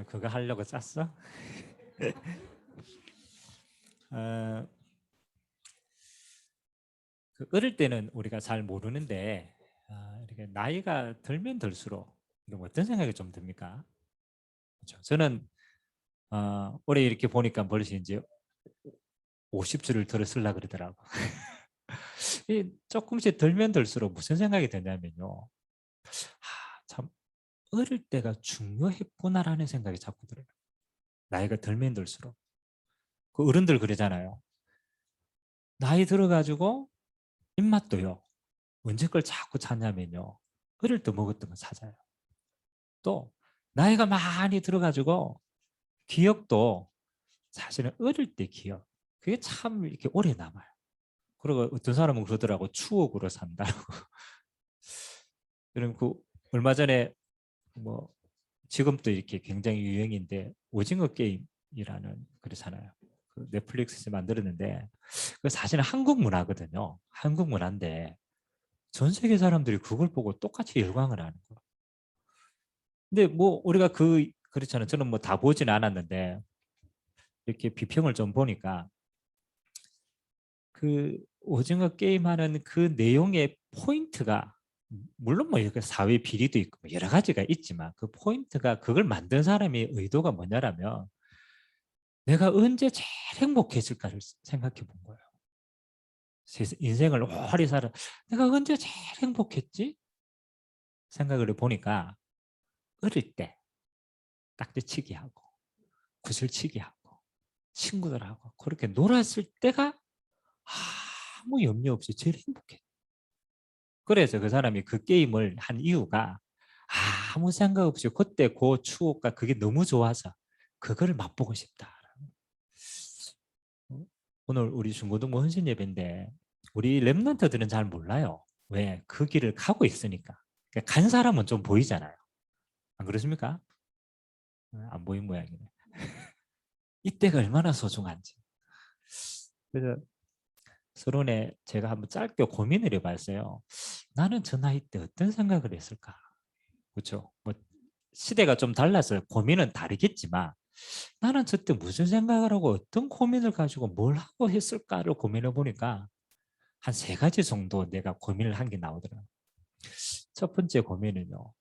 오늘 그거 하려고 짰어? 어, 어릴 때는 우리가 잘 모르는데 이렇게 나이가 들면 들수록 어떤 생각이 좀 듭니까? 그렇죠. 저는 올해 이렇게 보니까 벌써 이제 50줄을 들어 쓰려고 그러더라고. 조금씩 들면 들수록 무슨 생각이 드냐면요. 참 어릴 때가 중요했구나라는 생각이 자꾸 들어요. 나이가 들면 들수록. 그 어른들 그러잖아요. 나이 들어가지고 입맛도요. 언제 걸 자꾸 찾냐면요. 어릴 때 먹었던 거 찾아요. 또 나이가 많이 들어가지고 기억도 사실은 어릴 때 기억. 그게 참 이렇게 오래 남아요. 그리고 어떤 사람은 그러더라고 추억으로 산다고. 그럼 그 얼마 전에 뭐 지금도 이렇게 굉장히 유행인데 오징어 게임이라는 그렇잖아요. 그 넷플릭스에서 만들었는데 그 사실은 한국 문화거든요. 한국 문화인데 전 세계 사람들이 그걸 보고 똑같이 열광을 하는 거예요. 근데 뭐 우리가 그렇잖아요. 저는 뭐 다 보진 않았는데 이렇게 비평을 좀 보니까 그 오징어 게임하는 그 내용의 포인트가 물론 뭐 이렇게 사회 비리도 있고 뭐 여러 가지가 있지만 그 포인트가 그걸 만든 사람의 의도가 뭐냐라면 내가 언제 제일 행복했을까를 생각해 본 거예요. 인생을 오래 살아 내가 언제 제일 행복했지? 생각을 해보니까 어릴 때 딱지치기 하고 구슬치기 하고 친구들하고 그렇게 놀았을 때가 아무 염려 없이 제일 행복해. 그래서 그 사람이 그 게임을 한 이유가 아무 생각 없이 그때 그 추억과 그게 너무 좋아서 그걸 맛보고 싶다. 오늘 우리 중고등부 헌신 예배인데 우리 랩런트들은 잘 몰라요. 왜? 그 길을 가고 있으니까. 그러니까 간 사람은 좀 보이잖아요. 안 그렇습니까? 안 보인 모양이네. 이때가 얼마나 소중한지. 그래서 서론에 제가 한번 짧게 고민을 해봤어요. 나는 저 나이 때 어떤 생각을 했을까? 그렇죠? 뭐 시대가 좀 달라서 고민은 다르겠지만 나는 저때 무슨 생각을 하고 어떤 고민을 가지고 뭘 하고 했을까를 고민해 보니까 한 세 가지 정도 내가 고민을 한 게 나오더라고요. 첫 번째 고민은요.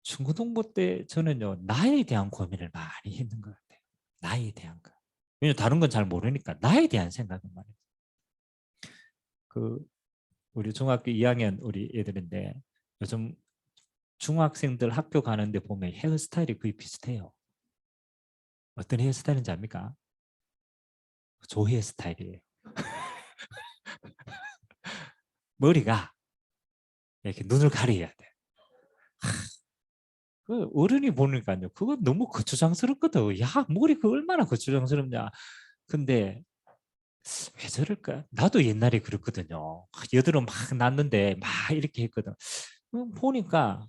중고등부 때 저는요. 나에 대한 고민을 많이 했는 것 같아요. 나에 대한 거. 왜냐면 다른 건 잘 모르니까 나에 대한 생각은 많이 했어요. 그 우리 중학교 2학년 우리 애들인데 요즘 중학생들 학교 가는데 보면 헤어스타일이 거의 비슷해요. 어떤 헤어스타일인지 압니까? 조 헤어스타일이에요. 머리가 이렇게 눈을 가려야 돼. 그 어른이 보니까요. 그거 너무 거추장스럽거든. 야, 머리가 얼마나 거추장스럽냐. 근데 왜 저럴까? 나도 옛날에 그랬거든요. 여드름 막 났는데 막 이렇게 했거든. 보니까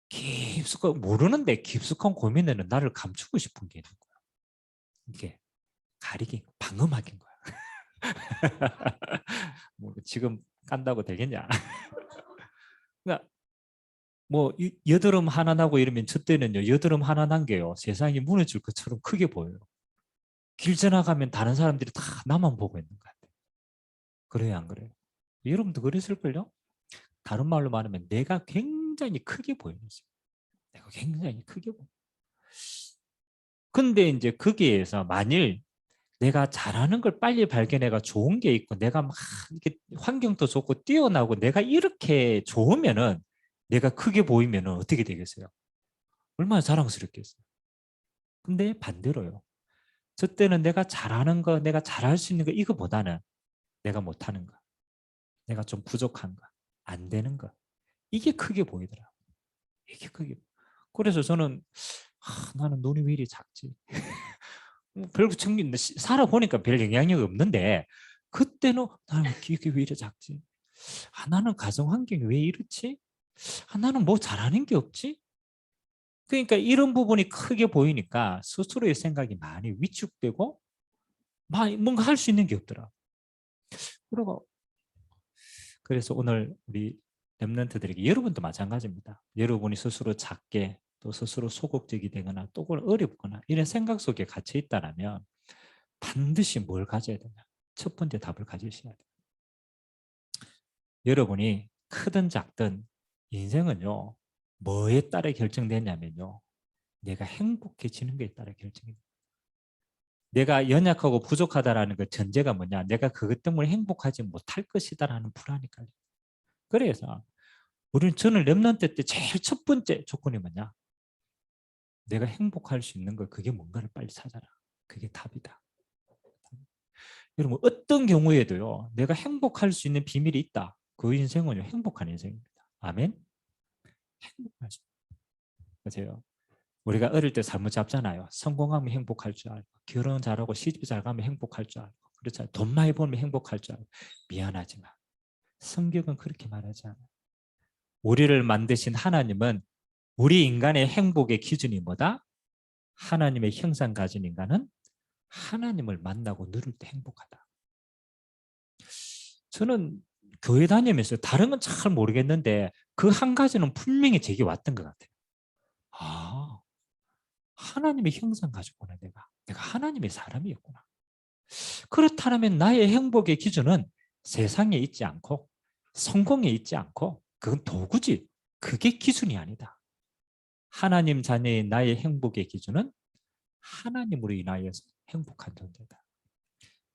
깊숙한 모르는데 깊숙한 고민에는 나를 감추고 싶은 게 있는 거야. 이게 가리기 방음하긴 거야. 뭐 지금 깐다고 되겠냐? 그러니까 뭐 여드름 하나 나고 이러면 저 때는요 여드름 하나 난 게요 세상이 무너질 것처럼 크게 보여요. 길 지나가면 다른 사람들이 다 나만 보고 있는 것 같아요. 그래요, 안 그래요? 여러분도 그랬을걸요? 다른 말로 말하면 내가 굉장히 크게 보이는 거죠. 내가 굉장히 크게 보여. 근데 이제 거기에서 만일 내가 잘하는 걸 빨리 발견해가 좋은 게 있고 내가 막 이렇게 환경도 좋고 뛰어나고 내가 이렇게 좋으면은 내가 크게 보이면은 어떻게 되겠어요? 얼마나 자랑스럽겠어요. 근데 반대로요. 저 때는 내가 잘하는 거, 내가 잘할 수 있는 거 이거보다는 내가 못하는 거, 내가 좀 부족한 거, 안 되는 거 이게 크게 보이더라고. 이게 크게. 그래서 저는 나는 눈이 왜 이리 작지? 별거 챙긴 살아보니까 별 영향력이 없는데 그때는 나는 이게 왜 이리 작지? 나는 가정 환경이 왜 이렇지? 나는 뭐 잘하는 게 없지? 그러니까 이런 부분이 크게 보이니까 스스로의 생각이 많이 위축되고 뭔가 할 수 있는 게 없더라. 그리고 그래서 오늘 우리 랩런트들에게 여러분도 마찬가지입니다. 여러분이 스스로 작게 또 스스로 소극적이 되거나 또 어렵거나 이런 생각 속에 갇혀 있다면 반드시 뭘 가져야 되냐? 첫 번째 답을 가지셔야 돼요. 여러분이 크든 작든 인생은요, 뭐에 따라 결정되냐면요, 내가 행복해지는 것에 따라 결정이 돼요. 내가 연약하고 부족하다라는 그 전제가 뭐냐? 내가 그것 때문에 행복하지 못할 것이다라는 불안이 깔려요. 그래서 저는 렘넌트 때 제일 첫 번째 조건이 뭐냐? 내가 행복할 수 있는 거, 그게 뭔가를 빨리 찾아라. 그게 답이다. 여러분, 어떤 경우에도요, 내가 행복할 수 있는 비밀이 있다. 그 인생은요, 행복한 인생입니다. 아멘? 행복할 수 있어요. 우리가 어릴 때 삶을 잡잖아요. 성공하면 행복할 줄 알고, 결혼 잘하고 시집 잘 가면 행복할 줄 알고, 그렇잖아요. 돈 많이 벌면 행복할 줄 알고. 미안하지만 성경은 그렇게 말하지 않아요. 우리를 만드신 하나님은 우리 인간의 행복의 기준이 뭐다? 하나님의 형상 가진 인간은 하나님을 만나고 누릴 때 행복하다. 저는 교회 다니면서 다른 건 잘 모르겠는데 그 한 가지는 분명히 제게 왔던 것 같아요. 아, 하나님의 형상 가지구나 내가. 내가 하나님의 사람이었구나. 그렇다면 나의 행복의 기준은 세상에 있지 않고 성공에 있지 않고 그건 도구지. 그게 기준이 아니다. 하나님 자녀의 나의 행복의 기준은 하나님으로 인하여서 행복한 존재다.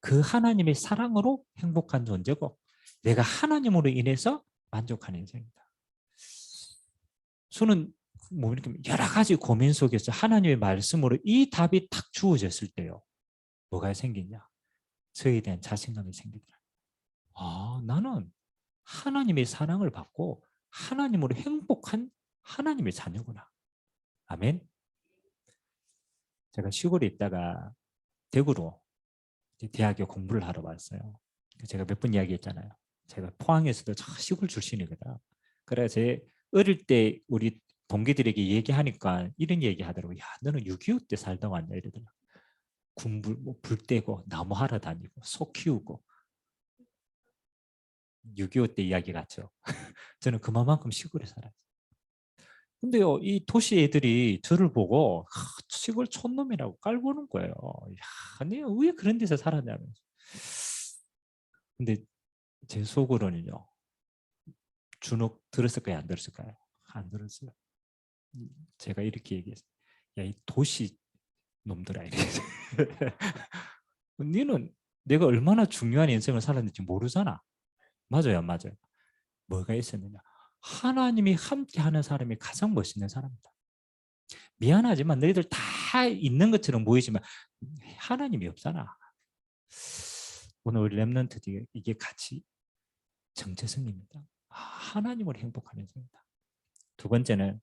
그 하나님의 사랑으로 행복한 존재고 내가 하나님으로 인해서 만족하는 인생이다. 저는 뭐 이렇게 여러 가지 고민 속에서 하나님의 말씀으로 이 답이 탁 주어졌을 때요. 뭐가 생기냐? 저에 대한 자신감이 생기더라. 아, 나는 하나님의 사랑을 받고 하나님으로 행복한 하나님의 자녀구나. 아멘. 제가 시골에 있다가 대구로 대학에 공부를 하러 왔어요. 제가 몇 번 이야기했잖아요. 제가 포항에서도 시골 출신이거든. 그래서 제 어릴 때 우리 동기들에게 얘기하니까 이런 얘기 하더라고요. 야, 너는 6.25 때 살다 왔냐 이러더라고요. 군불, 불 떼고 나무 하러 다니고 소 키우고 6.25 때 이야기 같죠. 저는 그만큼 시골에 살았어요. 근데요, 이 도시 애들이 저를 보고 시골 촌놈이라고 깔보는 거예요. 야, 내가 왜 그런 데서 살았냐면서. 근데 제 속으로는요, 준옥 들었을까요? 안 들었을까요? 안 들었어요. 제가 이렇게 얘기했어요. 야, 이 도시 놈들아. 이래서. 너는 내가 얼마나 중요한 인생을 살았는지 모르잖아. 맞아요, 맞아요. 뭐가 있었느냐? 하나님이 함께하는 사람이 가장 멋있는 사람이다. 미안하지만 너희들 다 있는 것처럼 보이지만 하나님이 없잖아. 오늘 우리 렘넌트들이 이게 같이 정체성입니다. 하나님을 행복하는 인생이다. 두 번째는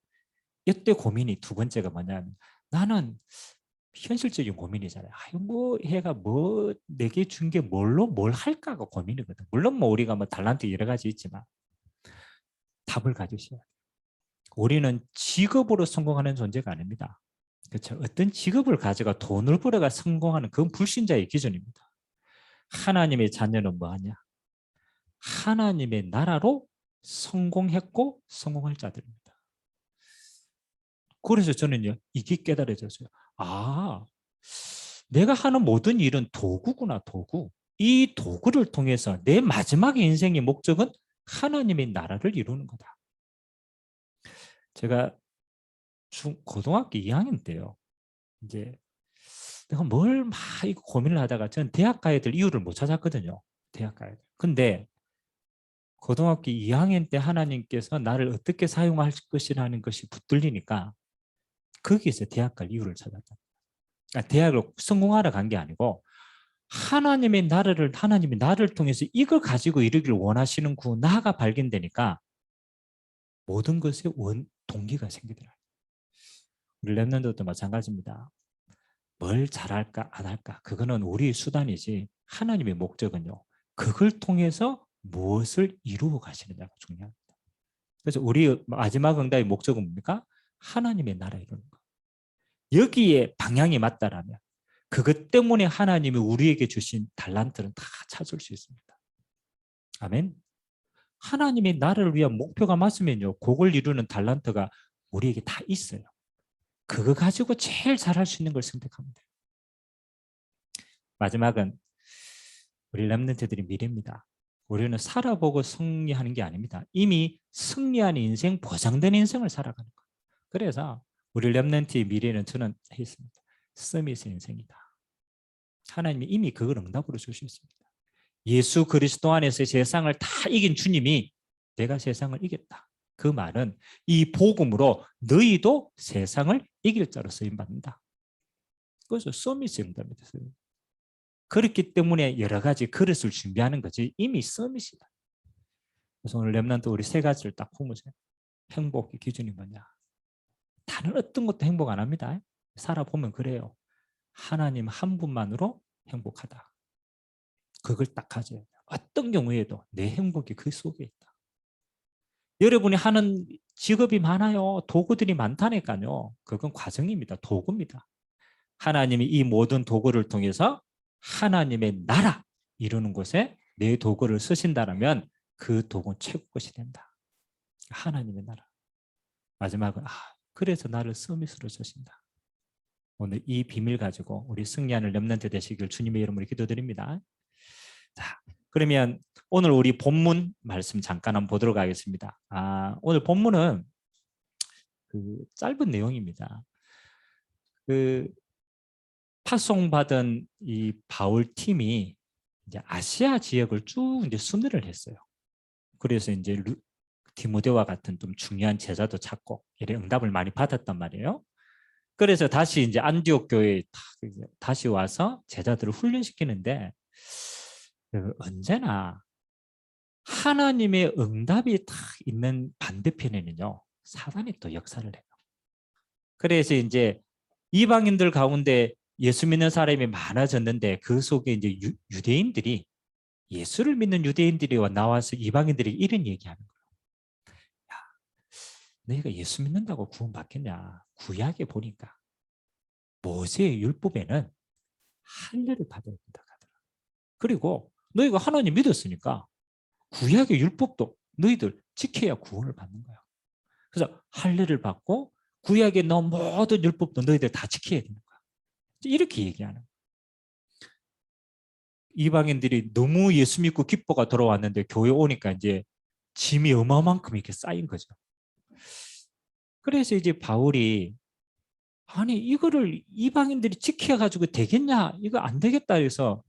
이때 고민이 두 번째가 뭐냐면 나는 현실적인 고민이잖아요. 뭐 해가 뭐 내게 준 게 뭘로 뭘 할까가 고민이거든. 물론 뭐 우리가 뭐 달란트 여러 가지 있지만 답을 가지셔야 돼요. 우리는 직업으로 성공하는 존재가 아닙니다. 그렇죠? 어떤 직업을 가져가 돈을 벌어가 성공하는 그건 불신자의 기준입니다. 하나님의 자녀는 뭐하냐? 하나님의 나라로 성공했고 성공할 자들입니다. 그래서 저는요, 이게 깨달아졌어요. 아, 내가 하는 모든 일은 도구구나, 도구. 이 도구를 통해서 내 마지막 인생의 목적은 하나님의 나라를 이루는 거다. 제가 고등학교 2학년 때요. 이제 내가 뭘 막 고민을 하다가 저는 대학 가야 될 이유를 못 찾았거든요. 대학 가야 돼. 근데 고등학교 2학년 때 하나님께서 나를 어떻게 사용할 것이라는 것이 붙들리니까 거기에서 대학 갈 이유를 찾았다. 대학을 성공하러 간 게 아니고 하나님이 나를 통해서 이걸 가지고 이루기를 원하시는구나가 발견되니까 모든 것에 동기가 생기더라고요. 우리 랩런트도 마찬가지입니다. 뭘 잘할까 안 할까 그거는 우리의 수단이지 하나님의 목적은요. 그걸 통해서 무엇을 이루어 가시느냐가 중요합니다. 그래서 우리 마지막 응답의 목적은 뭡니까? 하나님의 나라 이루는 거. 여기에 방향이 맞다라면 그것 때문에 하나님이 우리에게 주신 달란트는 다 찾을 수 있습니다. 아멘. 하나님의 나라를 위한 목표가 맞으면요. 그걸 이루는 달란트가 우리에게 다 있어요. 그거 가지고 제일 잘할 수 있는 걸 선택하면 돼요. 마지막은 우리 렘넌트들이 미래입니다. 우리는 살아보고 승리하는 게 아닙니다. 이미 승리한 인생, 보장된 인생을 살아가는 거예요. 그래서 우리 렘넌트의 미래는 저는 했습니다. 서밋의 인생이다. 하나님이 이미 그걸 응답으로 주셨습니다. 예수 그리스도 안에서 세상을 다 이긴 주님이 내가 세상을 이겼다. 그 말은 이 복음으로 너희도 세상을 이길 자로 쓰임받는다. 그래서 서밋의 응답이 됐어요. 그렇기 때문에 여러 가지 그릇을 준비하는 거지 이미 서밋이다. 그래서 오늘 렘넌트 우리 세 가지를 딱 보면서 행복의 기준이 뭐냐. 다른 어떤 것도 행복 안 합니다. 살아보면 그래요. 하나님 한 분만으로 행복하다. 그걸 딱 가져야 돼요. 어떤 경우에도 내 행복이 그 속에 있다. 여러분이 하는 직업이 많아요. 도구들이 많다니까요. 그건 과정입니다. 도구입니다. 하나님이 이 모든 도구를 통해서 하나님의 나라 이루는 곳에 내 도구를 쓰신다면 그 도구는 최고 것이 된다. 하나님의 나라. 마지막은 그래서 나를 서밋으로 쓰신다. 오늘 이 비밀 가지고 우리 승리하는 렘넌트 되시길 주님의 이름으로 기도드립니다. 자, 그러면 오늘 우리 본문 말씀 잠깐 한번 보도록 하겠습니다. 오늘 본문은 그 짧은 내용입니다. 그 파송받은 이 바울 팀이 이제 아시아 지역을 쭉 이제 순회를 했어요. 그래서 이제 디모데와 같은 좀 중요한 제자도 찾고 이런 응답을 많이 받았단 말이에요. 그래서 다시 이제 안디옥 교회에 다시 와서 제자들을 훈련시키는데 언제나 하나님의 응답이 딱 있는 반대편에는요 사단이 또 역사를 해요. 그래서 이제 이방인들 가운데 예수 믿는 사람이 많아졌는데 그 속에 이제 유대인들이 예수를 믿는 유대인들이 나와서 이방인들이 이런 얘기하는 거예요. 야, 너희가 예수 믿는다고 구원받겠냐? 구약에 보니까 모세의 율법에는 할례를 받아야 된다 하더라. 그리고 너희가 하나님 믿었으니까 구약의 율법도 너희들 지켜야 구원을 받는 거야. 그래서 할례를 받고 구약에 넣은 모든 율법도 너희들 다 지켜야 되는 거야. 이렇게 얘기하는 거야. 이방인들이 너무 예수 믿고 기뻐가 돌아왔는데 교회 오니까 이제 짐이 어마어마만큼 이렇게 쌓인 거죠. 그래서 이제 바울이 아니 이거를 이방인들이 지켜가지고 되겠냐? 이거 안 되겠다 해서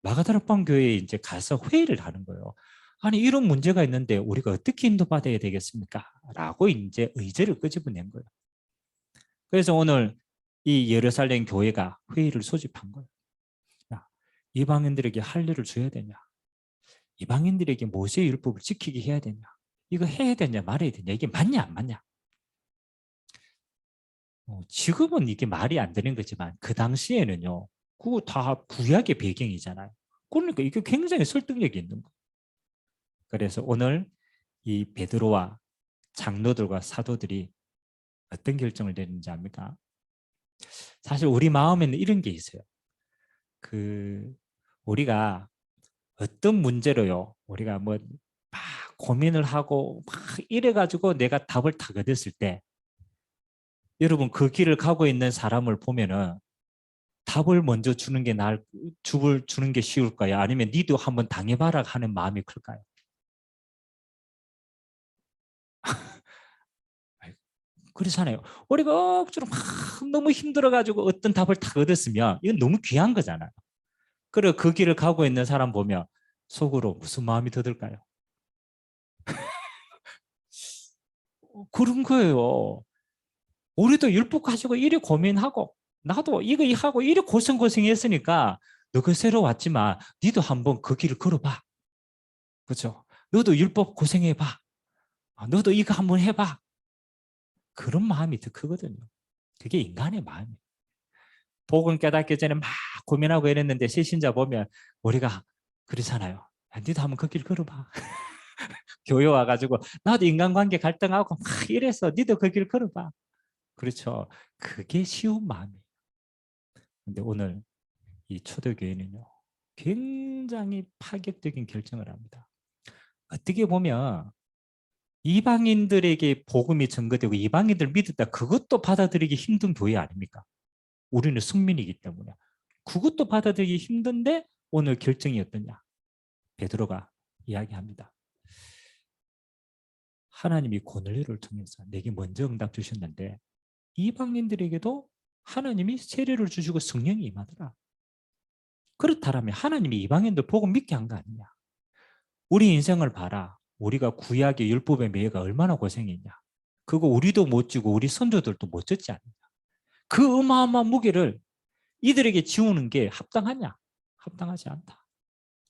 마가다락방 교회에 이제 가서 회의를 하는 거예요. 아니 이런 문제가 있는데 우리가 어떻게 인도받아야 되겠습니까? 라고 이제 의제를 끄집어낸 거예요. 그래서 오늘 이 예루살렘 교회가 회의를 소집한 거예요. 야, 이방인들에게 할례를 줘야 되냐? 이방인들에게 모세의 율법을 지키게 해야 되냐? 이거 해야 되냐 말아야 되냐? 이게 맞냐 안 맞냐? 지금은 이게 말이 안 되는 거지만 그 당시에는요. 그거 다 구약의 배경이잖아요. 그러니까 이게 굉장히 설득력이 있는 거예요. 그래서 오늘 이 베드로와 장로들과 사도들이 어떤 결정을 내리는지 압니까? 사실 우리 마음에는 이런 게 있어요. 우리가 어떤 문제로요. 우리가 뭐 막 고민을 하고 막 이래가지고 내가 답을 다 얻었을 때 여러분 그 길을 가고 있는 사람을 보면은 답을 먼저 주는 게 주는 게 쉬울까요? 아니면 니도 한번 당해봐라 하는 마음이 클까요? 그렇잖아요. 우리가 억지로 막 너무 힘들어가지고 어떤 답을 다 얻었으면 이건 너무 귀한 거잖아요. 그리고 그 길을 가고 있는 사람 보면 속으로 무슨 마음이 더 들까요? 그런 거예요. 우리도 율법 가지고 이리 고민하고 나도 이거 하고 이리 고생했으니까 너가 새로 왔지만 니도 한번 그 길을 걸어봐. 그렇죠? 너도 율법 고생해봐. 너도 이거 한번 해봐. 그런 마음이 더 크거든요. 그게 인간의 마음이에요. 복음 깨닫기 전에 막 고민하고 이랬는데 시신자 보면 우리가 그러잖아요. 니도 한번 그 길 걸어봐. 교회 와가지고 나도 인간관계 갈등하고 막 이래서 니도 그 길 걸어봐. 그렇죠. 그게 쉬운 마음이에요. 근데 오늘 이 초대교회는요. 굉장히 파격적인 결정을 합니다. 어떻게 보면 이방인들에게 복음이 전거되고 이방인들 믿었다. 그것도 받아들이기 힘든 교회 아닙니까? 우리는 승민이기 때문에. 그것도 받아들이기 힘든데 오늘 결정이 어떠냐? 베드로가 이야기합니다. 하나님이 고넬료를 통해서 내게 먼저 응답 주셨는데 이방인들에게도 하나님이 세례를 주시고 성령이 임하더라. 그렇다면 하나님이 이방인들 복음 믿게 한 거 아니냐? 우리 인생을 봐라. 우리가 구약의 율법의 매여가 얼마나 고생했냐. 그거 우리도 못 지고 우리 선조들도 못 졌지 않느냐. 그 어마어마한 무게를 이들에게 지우는 게 합당하냐? 합당하지 않다.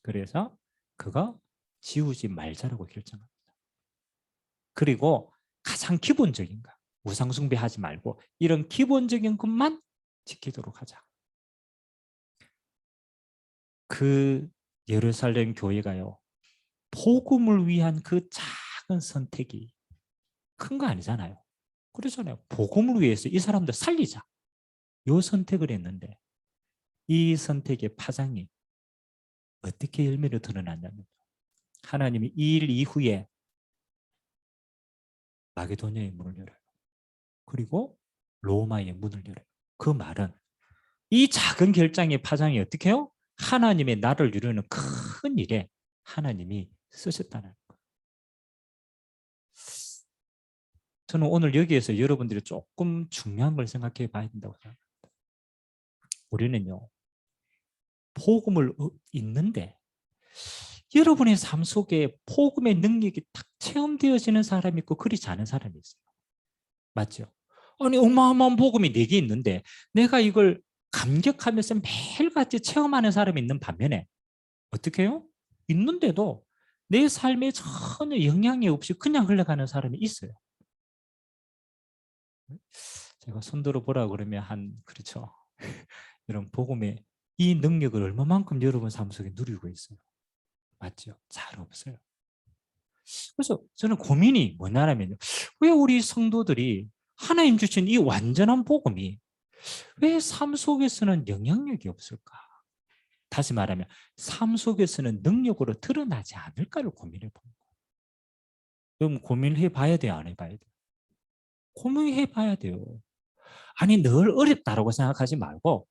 그래서 그거 지우지 말자라고 결정합니다. 그리고 가장 기본적인 거, 우상 숭배하지 말고 이런 기본적인 것만 지키도록 하자. 그 예루살렘 교회가요, 복음을 위한 그 작은 선택이 큰 거 아니잖아요. 그러잖아요. 복음을 위해서 이 사람들 살리자. 이 선택을 했는데 이 선택의 파장이 어떻게 열매로 드러났냐면 하나님이 이 일 이후에 마게도냐의 문을 열어요. 그리고 로마의 문을 열어요. 그 말은 이 작은 결정의 파장이 어떻게 해요? 하나님의 나를 이루는 큰 일에 하나님이 쓰셨다는 거예요. 저는 오늘 여기에서 여러분들이 조금 중요한 걸 생각해 봐야 된다고 생각합니다. 우리는요, 복음을 읽는데 여러분의 삶 속에 복음의 능력이 딱 체험되어지는 사람이 있고 그렇지 않은 사람이 있어요. 맞죠? 아니 어마어마한 복음이 내게 있는데 내가 이걸 감격하면서 매일같이 체험하는 사람이 있는 반면에 어떻게 해요? 있는데도 내 삶에 전혀 영향이 없이 그냥 흘러가는 사람이 있어요. 제가 손들어 보라 그러면 그렇죠. 이런 복음의 이 능력을 얼마만큼 여러분 삶 속에 누리고 있어요. 맞죠? 잘 없어요. 그래서 저는 고민이 뭐냐면요. 왜 우리 성도들이 하나님 주신 이 완전한 복음이 왜 삶 속에서는 영향력이 없을까? 다시 말하면 삶 속에서는 능력으로 드러나지 않을까를 고민해 봅니다. 그럼 고민해 봐야 돼요? 안 해봐야 돼요? 고민해 봐야 돼요. 아니 늘 어렵다라고 생각하지 말고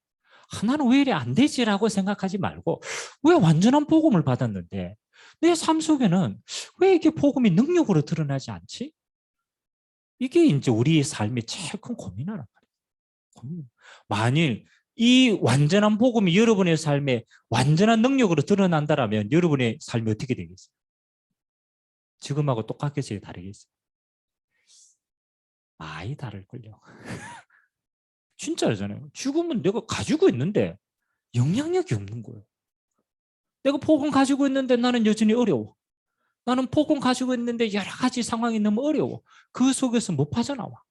나는 왜 이래 안 되지라고 생각하지 말고 왜 완전한 복음을 받았는데 내 삶 속에는 왜 이게 복음이 능력으로 드러나지 않지? 이게 이제 우리의 삶의 제일 큰 고민이란 말이에요. 만일 이 완전한 복음이 여러분의 삶에 완전한 능력으로 드러난다면 여러분의 삶이 어떻게 되겠어요? 지금하고 똑같겠어요? 다르겠어요? 많이 다를걸요. 진짜잖아요. 지금은 내가 가지고 있는데 영향력이 없는 거예요. 내가 복음 가지고 있는데 나는 여전히 어려워. 나는 복음 가지고 있는데 여러 가지 상황이 너무 어려워. 그 속에서 못 빠져나와.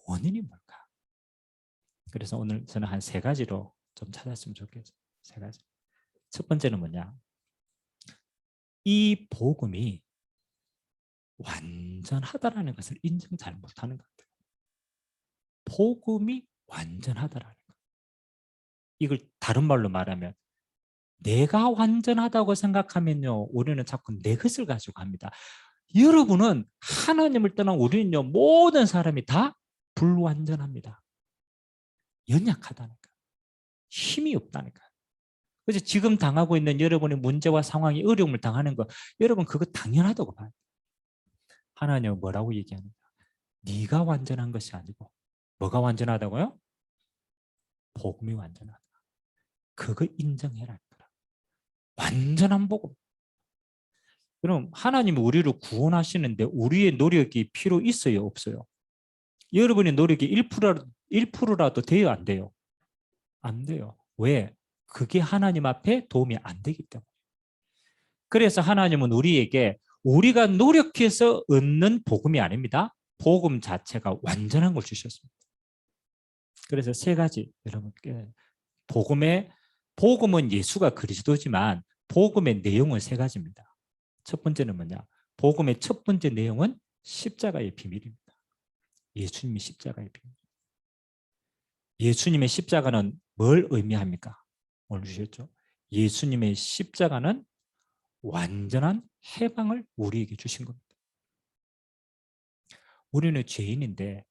원인이 뭘까? 그래서 오늘 저는 한 3가지로 좀 찾았으면 좋겠어요. 3가지. 첫 번째는 뭐냐? 이 복음이 완전하다라는 것을 인정 잘 못하는 것 같아요. 복음이 완전하다라는 것. 이걸 다른 말로 말하면 내가 완전하다고 생각하면요, 우리는 자꾸 내 것을 가지고 합니다. 여러분은 하나님을 떠난 우리는요, 모든 사람이 다 불완전합니다. 연약하다니까. 힘이 없다니까. 그래서 지금 당하고 있는 여러분의 문제와 상황이 어려움을 당하는 거, 여러분 그거 당연하다고 봐요. 하나님은 뭐라고 얘기하는가? 네가 완전한 것이 아니고 뭐가 완전하다고요? 복음이 완전하다. 그거 인정해라. 완전한 복음. 그럼 하나님이 우리를 구원하시는데 우리의 노력이 필요 있어요? 없어요? 여러분의 노력이 1%라도 돼요? 안 돼요? 안 돼요. 왜? 그게 하나님 앞에 도움이 안 되기 때문에. 그래서 하나님은 우리에게 우리가 노력해서 얻는 복음이 아닙니다. 복음 자체가 완전한 걸 주셨습니다. 그래서 3가지 여러분께 복음은 예수가 그리스도지만 복음의 내용은 3가지입니다. 첫 번째는 뭐냐? 복음의 첫 번째 내용은 십자가의 비밀입니다. 예수님이 십자가의 비밀. 예수님의 십자가는 뭘 의미합니까? 오늘 주셨죠? 예수님의 십자가는 완전한 해방을 우리에게 주신 겁니다. 우리는 죄인인데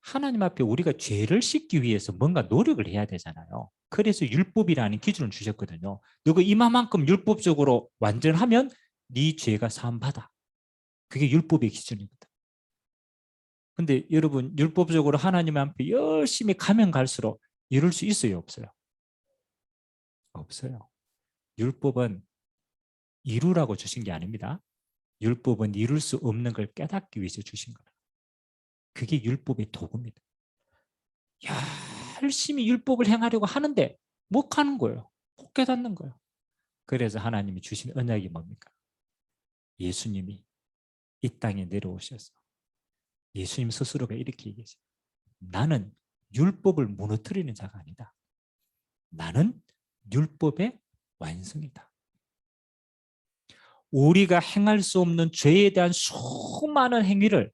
하나님 앞에 우리가 죄를 씻기 위해서 뭔가 노력을 해야 되잖아요. 그래서 율법이라는 기준을 주셨거든요. 너가 이만큼 율법적으로 완전하면 네 죄가 사함받아. 그게 율법의 기준이거든. 근데 여러분 율법적으로 하나님 앞에 열심히 가면 갈수록 이룰 수 있어요, 없어요? 없어요. 율법은 이루라고 주신 게 아닙니다. 율법은 이룰 수 없는 걸 깨닫기 위해서 주신 거예요. 그게 율법의 도구입니다. 열심히 율법을 행하려고 하는데 못 하는 거예요. 못 깨닫는 거예요. 그래서 하나님이 주신 언약이 뭡니까? 예수님이 이 땅에 내려오셔서 예수님 스스로가 이렇게 얘기했어요. 나는 율법을 무너뜨리는 자가 아니다. 나는 율법의 완성이다. 우리가 행할 수 없는 죄에 대한 수많은 행위를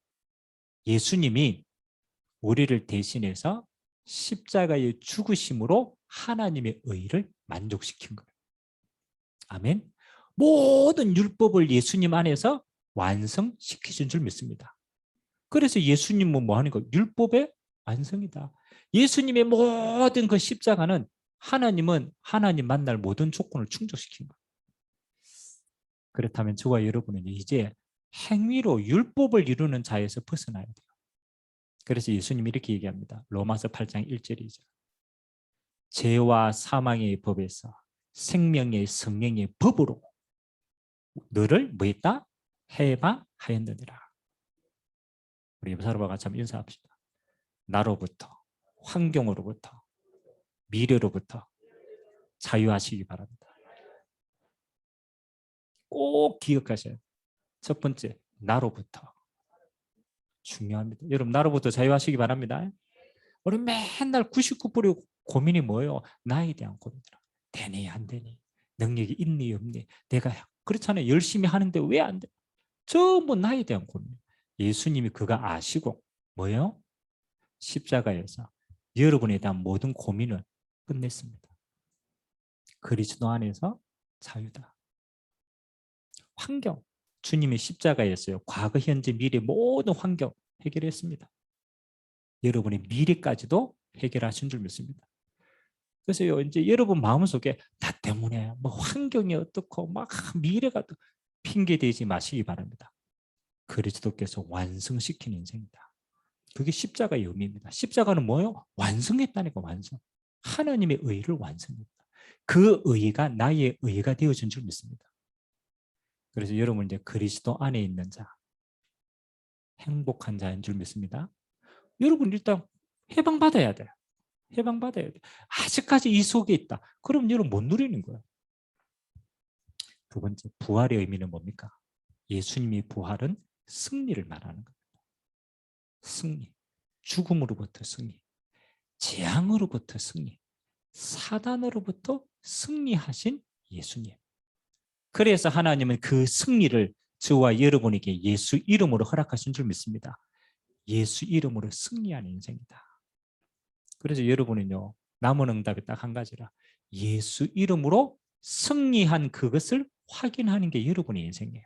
예수님이 우리를 대신해서 십자가의 죽으심으로 하나님의 의를 만족시킨 거예요. 아멘. 모든 율법을 예수님 안에서 완성시키신 줄 믿습니다. 그래서 예수님은 뭐 하는 거예요? 율법의 완성이다. 예수님의 모든 그 십자가는 하나님은 하나님 만날 모든 조건을 충족시킨 거예요. 그렇다면 저와 여러분은 이제 행위로 율법을 이루는 자에서 벗어나야 돼요. 그래서 예수님이 이렇게 얘기합니다. 로마서 8장 1절 2절. 죄와 사망의 법에서 생명의 성령의 법으로 너를 뭐 했다? 해방하였느니라. 우리 서로와 같이 한번 인사합시다. 나로부터, 환경으로부터, 미래로부터 자유하시기 바랍니다. 꼭 기억하셔야 돼요. 첫 번째, 나로부터. 중요합니다. 여러분, 나로부터 자유하시기 바랍니다. 우리 맨날 99%의 고민이 뭐예요? 나에 대한 고민이라. 되니 안 되니? 능력이 있니 없니? 내가 그렇잖아요. 열심히 하는데 왜 안 돼? 전부 나에 대한 고민. 예수님이 그거 아시고 뭐예요? 십자가에서 여러분에 대한 모든 고민을 끝냈습니다. 그리스도 안에서 자유다. 환경. 주님의 십자가였어요. 과거, 현재, 미래 모든 환경 해결했습니다. 여러분의 미래까지도 해결하신 줄 믿습니다. 그래서 이제 여러분 마음속에 나 때문에 뭐 환경이 어떻고 막 미래가 핑계 대지 마시기 바랍니다. 그리스도께서 완성시킨 인생이다. 그게 십자가의 의미입니다. 십자가는 뭐예요? 완성했다니까 완성. 하나님의 의를 완성했다. 그 의가 나의 의가 되어진 줄 믿습니다. 그래서 여러분 이제 그리스도 안에 있는 자, 행복한 자인 줄 믿습니다. 여러분 일단 해방받아야 돼요. 해방받아야 돼. 아직까지 이 속에 있다. 그럼 여러분 못 누리는 거예요. 두 번째, 부활의 의미는 뭡니까? 예수님의 부활은 승리를 말하는 겁니다. 승리. 죽음으로부터 승리. 재앙으로부터 승리. 사단으로부터 승리하신 예수님. 그래서 하나님은 그 승리를 저와 여러분에게 예수 이름으로 허락하신 줄 믿습니다. 예수 이름으로 승리하는 인생이다. 그래서 여러분은요, 남은 응답이 딱 한 가지라. 예수 이름으로 승리한 그것을 확인하는 게 여러분의 인생이에요.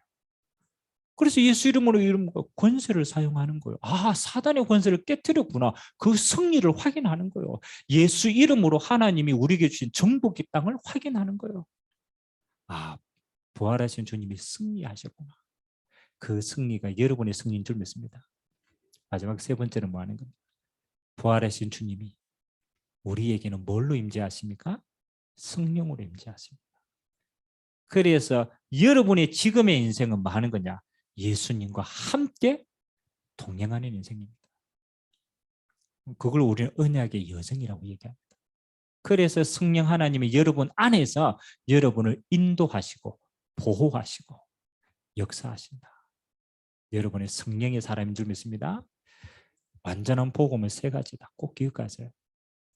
그래서 예수 이름으로 권세를 사용하는 거예요. 아, 사단의 권세를 깨뜨렸구나. 그 승리를 확인하는 거예요. 예수 이름으로 하나님이 우리에게 주신 정복의 땅을 확인하는 거예요. 아, 부활하신 주님이 승리하셨구나. 그 승리가 여러분의 승리인 줄 믿습니다. 마지막 세 번째는 뭐 하는 겁니까? 부활하신 주님이 우리에게는 뭘로 임재하십니까? 성령으로 임재하십니다. 그래서 여러분의 지금의 인생은 뭐 하는 거냐? 예수님과 함께 동행하는 인생입니다. 그걸 우리는 언약의 여정이라고 얘기합니다. 그래서 성령 하나님이 여러분 안에서 여러분을 인도하시고 보호하시고 역사하신다. 여러분의 성령의 사람인 줄 믿습니다. 완전한 복음은 세 가지다. 꼭 기억하세요.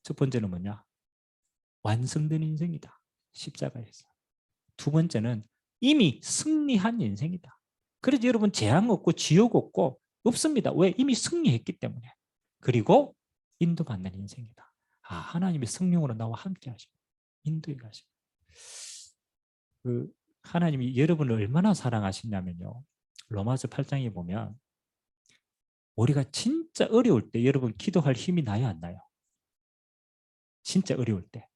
첫 번째는 뭐냐? 완성된 인생이다. 십자가에서. 두 번째는 이미 승리한 인생이다. 그래서 여러분 재앙 없고 지옥 없고 없습니다. 왜? 이미 승리했기 때문에. 그리고 인도받는 인생이다. 아, 하나님의 성령으로 나와 함께 하시고 인도해 가시고. 그 하나님이 여러분을 얼마나 사랑하시냐면요. 로마서 8장에 보면 우리가 진짜 어려울 때 여러분 기도할 힘이 나요, 안 나요? 진짜 어려울 때.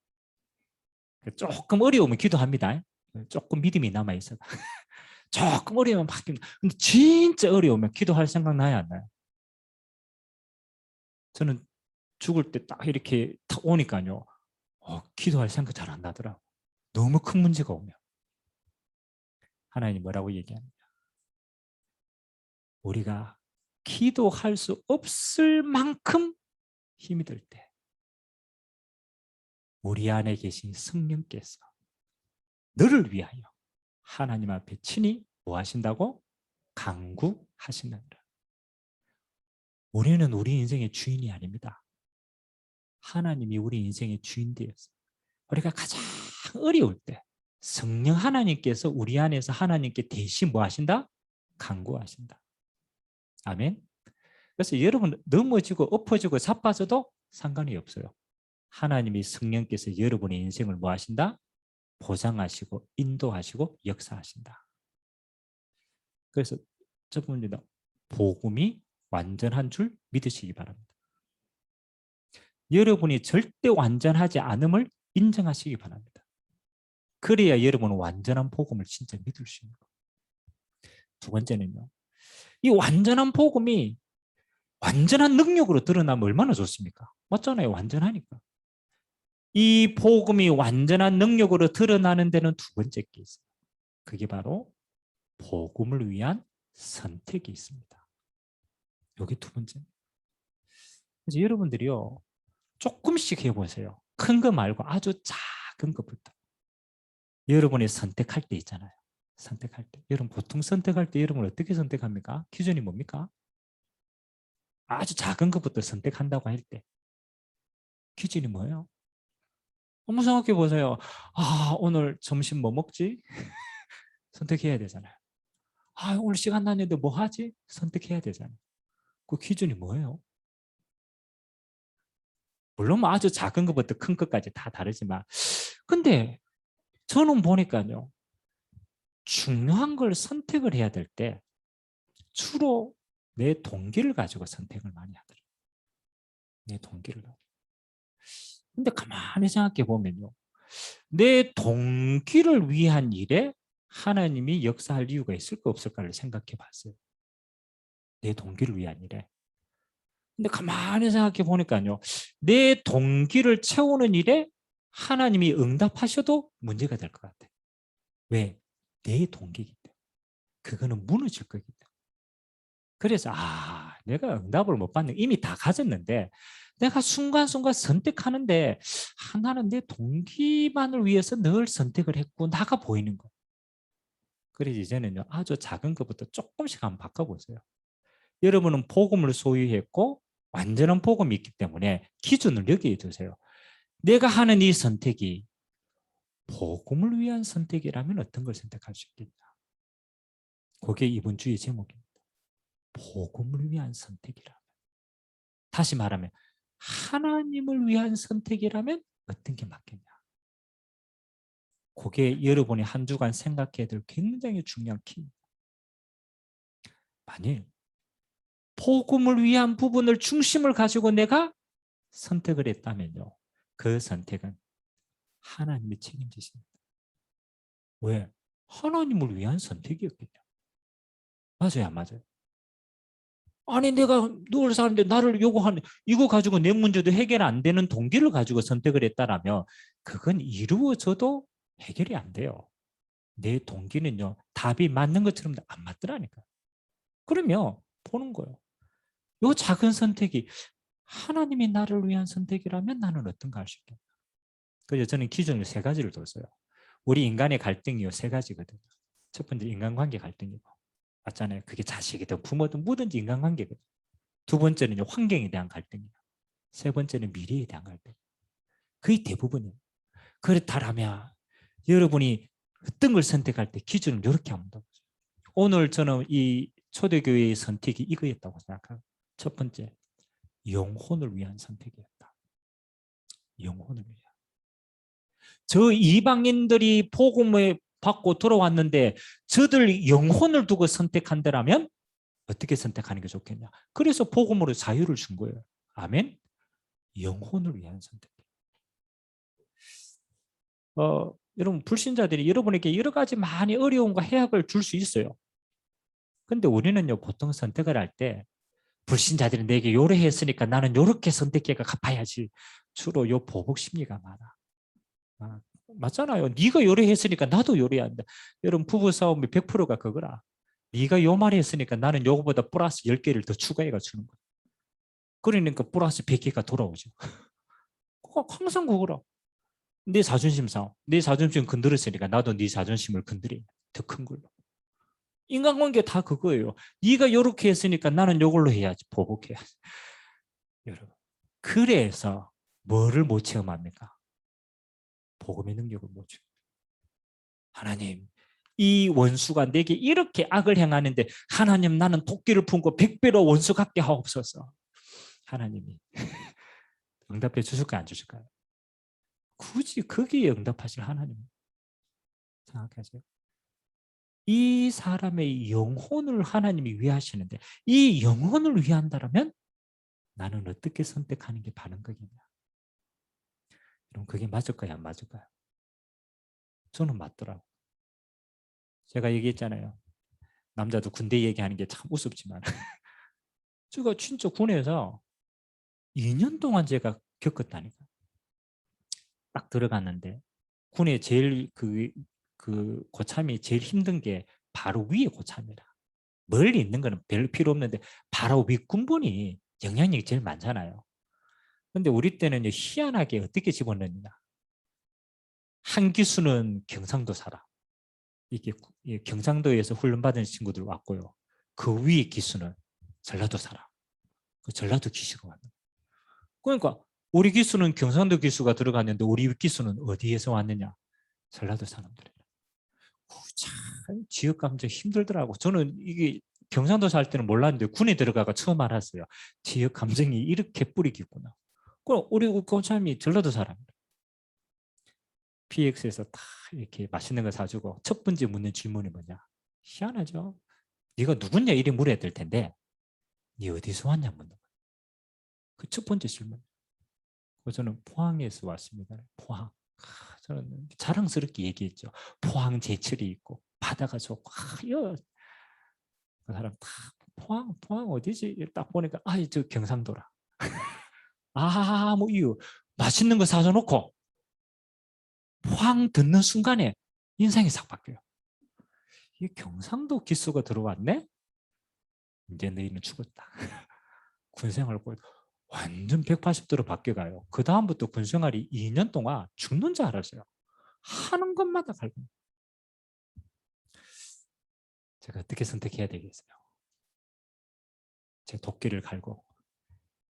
조금 어려우면 기도합니다. 조금 믿음이 남아있어. 조금 어려우면 막 기도. 근데 진짜 어려우면 기도할 생각 나요, 안 나요? 저는 죽을 때 딱 이렇게 탁 오니까요. 기도할 생각 잘 안 나더라고. 너무 큰 문제가 오면. 하나님 뭐라고 얘기합니다. 우리가 기도할 수 없을 만큼 힘이 들 때 우리 안에 계신 성령께서 너를 위하여 하나님 앞에 친히 뭐 하신다고? 간구하신다니라. 우리는 우리 인생의 주인이 아닙니다. 하나님이 우리 인생의 주인 되었어요. 우리가 가장 어려울 때 성령 하나님께서 우리 안에서 하나님께 대신 뭐 하신다? 간구하신다. 아멘. 그래서 여러분 넘어지고 엎어지고 자빠져도 상관이 없어요. 하나님이 성령께서 여러분의 인생을 뭐 하신다? 보장하시고 인도하시고 역사하신다. 그래서 첫 번째는 복음이 완전한 줄 믿으시기 바랍니다. 여러분이 절대 완전하지 않음을 인정하시기 바랍니다. 그래야 여러분은 완전한 복음을 진짜 믿을 수 있는 거예요. 두 번째는요. 이 완전한 복음이 완전한 능력으로 드러나면 얼마나 좋습니까? 맞잖아요. 완전하니까. 이 복음이 완전한 능력으로 드러나는 데는 두 번째 게 있어요. 그게 바로 복음을 위한 선택이 있습니다. 여기 두 번째. 그래서 여러분들이요. 조금씩 해보세요. 큰 거 말고 아주 작은 것부터. 여러분이 선택할 때 있잖아요. 선택할 때. 여러분 보통 선택할 때 여러분 어떻게 선택합니까? 기준이 뭡니까? 아주 작은 것부터 선택한다고 할 때. 기준이 뭐예요? 한번 생각해 보세요. 오늘 점심 뭐 먹지? 선택해야 되잖아요. 오늘 시간 났는데 뭐 하지? 선택해야 되잖아요. 그 기준이 뭐예요? 물론 뭐 아주 작은 것부터 큰 것까지 다 다르지만 근데 저는 보니까요. 중요한 걸 선택을 해야 될 때 주로 내 동기를 가지고 선택을 많이 하더라고요. 내 동기를 가지고. 근데 가만히 생각해 보면요. 내 동기를 위한 일에 하나님이 역사할 이유가 있을까 없을까를 생각해 봤어요. 내 동기를 위한 일에. 근데 가만히 생각해 보니까요. 내 동기를 채우는 일에 하나님이 응답하셔도 문제가 될 것 같아요. 왜? 내 동기이기 때문에. 그거는 무너질 거기 때문에. 그래서 내가 응답을 못 받는 이미 다 가졌는데 내가 순간순간 선택하는데 나는 내 동기만을 위해서 늘 선택을 했고 나가 보이는 거. 그래서 이제는요 아주 작은 것부터 조금씩 한번 바꿔보세요. 여러분은 복음을 소유했고 완전한 복음이 있기 때문에 기준을 여기에 두세요. 내가 하는 이 선택이 복음을 위한 선택이라면 어떤 걸 선택할 수 있겠냐. 그게 이번 주의 제목입니다. 복음을 위한 선택이라면. 다시 말하면 하나님을 위한 선택이라면 어떤 게 맞겠냐. 그게 여러분이 한 주간 생각해야 될 굉장히 중요한 키입니다. 만일 복음을 위한 부분을 중심을 가지고 내가 선택을 했다면요. 그 선택은 하나님이 책임지십니다. 왜? 하나님을 위한 선택이었겠냐. 맞아요, 안 맞아요? 아니 내가 누울 사는데 나를 요구하는 이거 가지고 내 문제도 해결 안 되는 동기를 가지고 선택을 했다라면 그건 이루어져도 해결이 안 돼요. 내 동기는요 답이 맞는 것처럼 안 맞더라니까. 그러면 보는 거예요. 요 작은 선택이 하나님이 나를 위한 선택이라면 나는 어떤가 할 수 있겠다. 그래서 저는 기준을 세 가지를 뒀어요. 우리 인간의 갈등이요 세 가지거든요. 첫 번째 인간관계 갈등이고 맞잖아요. 그게 자식이든 부모든 뭐든지 인간관계거든요. 두 번째는 환경에 대한 갈등이에요. 세 번째는 미래에 대한 갈등. 거의 대부분이에요. 그렇다면 여러분이 어떤 걸 선택할 때 기준을 이렇게 하면 돼요. 오늘 저는 이 초대교회의 선택이 이거였다고 생각합니다. 첫 번째, 영혼을 위한 선택이었다. 영혼을 위한. 저 이방인들이 복음을 받고 돌아왔는데 저들 영혼을 두고 선택한다면 어떻게 선택하는 게 좋겠냐. 그래서 복음으로 자유를 준 거예요. 아멘. 영혼을 위한 선택. 여러분 불신자들이 여러분에게 여러 가지 많이 어려움과 해악을 줄 수 있어요. 근데 우리는요 보통 선택을 할 때 불신자들이 내게 요래했으니까 나는 요렇게 선택해가 갚아야지. 주로 요 보복 심리가 많아. 맞잖아요. 네가 요래했으니까 나도 요래한다. 여러분 부부 싸움이 100%가 그거라. 네가 요 말을 했으니까 나는 요거보다 플러스 10개를 더 추가해가 주는 거야. 그러니까 플러스 100개가 돌아오죠. 항상 그거라. 내 자존심 싸움. 내 자존심 건드렸으니까 나도 네 자존심을 건드려. 더 큰 걸로. 인간관계 다 그거예요. 네가 요렇게 했으니까 나는 요걸로 해야지. 보복해야지. 여러분. 그래서 뭐를 못 체험합니까? 복음의 능력을 못 체험. 하나님, 이 원수가 내게 이렇게 악을 행하는데 하나님 나는 도끼를 품고 100배로 원수 갚게 하옵소서. 하나님이 응답해 주실까요? 안 주실까요? 굳이 거기에 응답하실 하나님 생각하세요. 이 사람의 영혼을 하나님이 위하시는데 이 영혼을 위한다면 나는 어떻게 선택하는 게 바른 거겠냐. 그럼 그게 맞을까요? 안 맞을까요? 저는 맞더라고. 제가 얘기했잖아요. 남자도 군대 얘기하는 게 참 우습지만 제가 진짜 군에서 2년 동안 제가 겪었다니까. 딱 들어갔는데 군에 제일 그 고참이 제일 힘든 게 바로 위에 고참이라. 멀리 있는 거는 별 필요 없는데 바로 위 군번이 영향력이 제일 많잖아요. 근데 우리 때는 희한하게 어떻게 집어넣느냐. 한 기수는 경상도 사람. 이게 경상도에서 훈련받은 친구들 왔고요. 그 위에 기수는 전라도 사람. 그 전라도 기수가 왔는. 그러니까 우리 기수는 경상도 기수가 들어갔는데 우리 기수는 어디에서 왔느냐? 전라도 사람들이에요. 참 지역 감정 힘들더라고. 저는 이게 경상도 살 때는 몰랐는데 군에 들어가가 처음 알았어요. 지역 감정이 이렇게 뿌리겠구나. 그럼 우리 고참이 전라도 사람이에요. PX에서 다 이렇게 맛있는 거 사주고 첫 번째 묻는 질문이 뭐냐? 희한하죠? 네가 누구냐 이래 물어야 될 텐데 네 어디서 왔냐 묻는 거예요. 그 첫 번째 질문. 저는 포항에서 왔습니다. 포항. 저는 자랑스럽게 얘기했죠. 포항 제철이 있고 바다가 좋고 그 사람 다 포항 어디지? 딱 보니까 저 경상도라. 아무 이유 맛있는 거 사서 놓고 포항 듣는 순간에 인상이 싹 바뀌어요. 이 경상도 기수가 들어왔네? 이제 너희는 죽었다. 군생활 완전 180도로 바뀌어가요. 그 다음부터 군생활이 2년 동안 죽는 줄 알았어요. 하는 것마다 갈고. 제가 어떻게 선택해야 되겠어요? 제 도끼를 갈고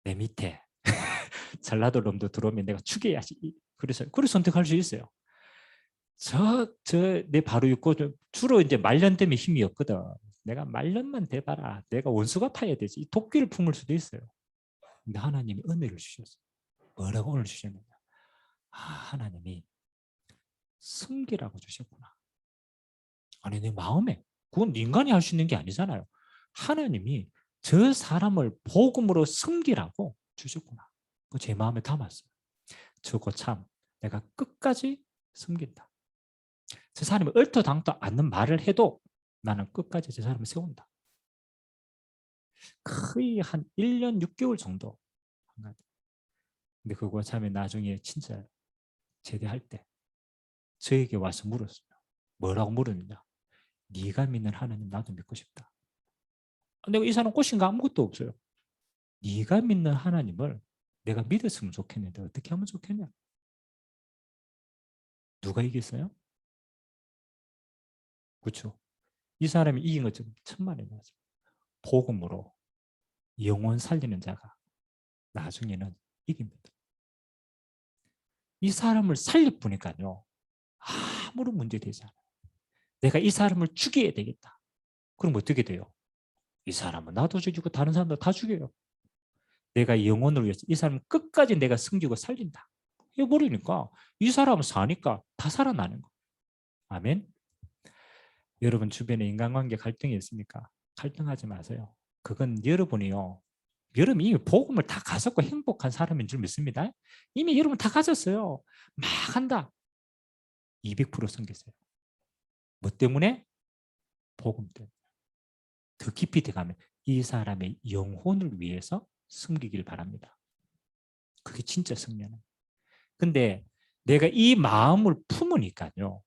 내 밑에 전라도 놈도 들어오면 내가 죽여야지. 그래서 선택할 수 있어요. 내 바로 있고 주로 이제 말년 때문에 힘이 없거든. 내가 말년만 대봐라. 내가 원수가 파야 되지. 이 도끼를 품을 수도 있어요. 근데 하나님이 은혜를 주셨어요. 뭐라고 은혜를 주셨느냐? 하나님이 숨기라고 주셨구나. 아니 내 마음에 그건 인간이 할 수 있는 게 아니잖아요. 하나님이 저 사람을 복음으로 섬기라고 주셨구나. 제 마음에 담았어요. 저거 참 내가 끝까지 섬긴다. 저 사람이 얼토당토 않는 말을 해도 나는 끝까지 저 사람을 세운다. 거의 한 1년 6개월 정도. 근데 그 고참이 나중에 진짜 제대할 때 저에게 와서 물었어요. 뭐라고 물었느냐. 네가 믿는 하나님 나도 믿고 싶다. 내가 이 사람 꼬신 거 아무것도 없어요. 네가 믿는 하나님을 내가 믿었으면 좋겠는데 어떻게 하면 좋겠냐. 누가 이겼어요? 그렇죠. 이 사람이 이긴 것처럼 천만에 맞아요. 복음으로 영혼 살리는 자가 나중에는 이깁니다. 이 사람을 살려보니까요. 아무런 문제 되지 않아요. 내가 이 사람을 죽여야 되겠다. 그럼 어떻게 돼요? 이 사람은 나도 죽이고 다른 사람도 다 죽여요. 내가 영혼을 위해서 이 사람을 끝까지 내가 숨기고 살린다. 해버리니까 이 사람은 사니까 다 살아나는 거예요. 아멘. 여러분 주변에 인간관계 갈등이 있습니까? 갈등하지 마세요. 그건 여러분이요. 여러분 이미 복음을 다 가졌고 행복한 사람인 줄 믿습니다. 이미 여러분 다 가졌어요. 막 한다. 200% 섬겼어요. 뭐 때문에? 복음 때문에. 더 깊이 들어가면 이 사람의 영혼을 위해서 섬기길 바랍니다. 그게 진짜 승리는. 근데 내가 이 마음을 품으니까요.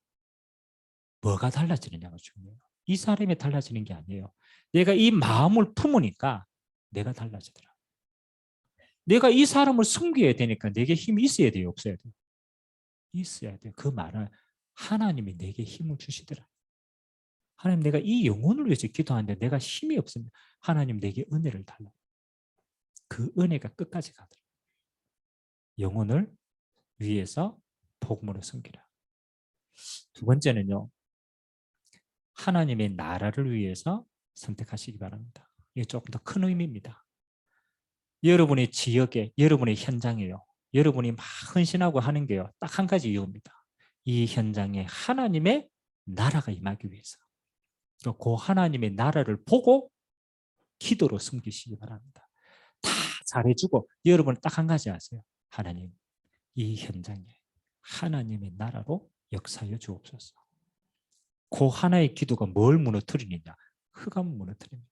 뭐가 달라지느냐가 중요해요. 이 사람이 달라지는 게 아니에요. 내가 이 마음을 품으니까 내가 달라지더라. 내가 이 사람을 섬겨야 되니까 내게 힘이 있어야 돼요, 없어야 돼요? 있어야 돼요. 그 말은 하나님이 내게 힘을 주시더라. 하나님, 내가 이 영혼을 위해서 기도하는데 내가 힘이 없습니다. 하나님, 내게 은혜를 달라. 그 은혜가 끝까지 가더라. 영혼을 위해서 복음으로 섬기라. 두 번째는요, 하나님의 나라를 위해서 선택하시기 바랍니다. 이게 조금 더 큰 의미입니다. 여러분의 지역에, 여러분의 현장에요. 여러분이 막 헌신하고 하는 게요. 딱 한 가지 이유입니다. 이 현장에 하나님의 나라가 임하기 위해서. 그 하나님의 나라를 보고 기도로 섬기시기 바랍니다. 다 잘해주고 여러분 딱 한 가지 아세요. 하나님, 이 현장에 하나님의 나라로 역사하여 주옵소서. 그 하나의 기도가 뭘 무너뜨리느냐? 흑암을 무너뜨립니다.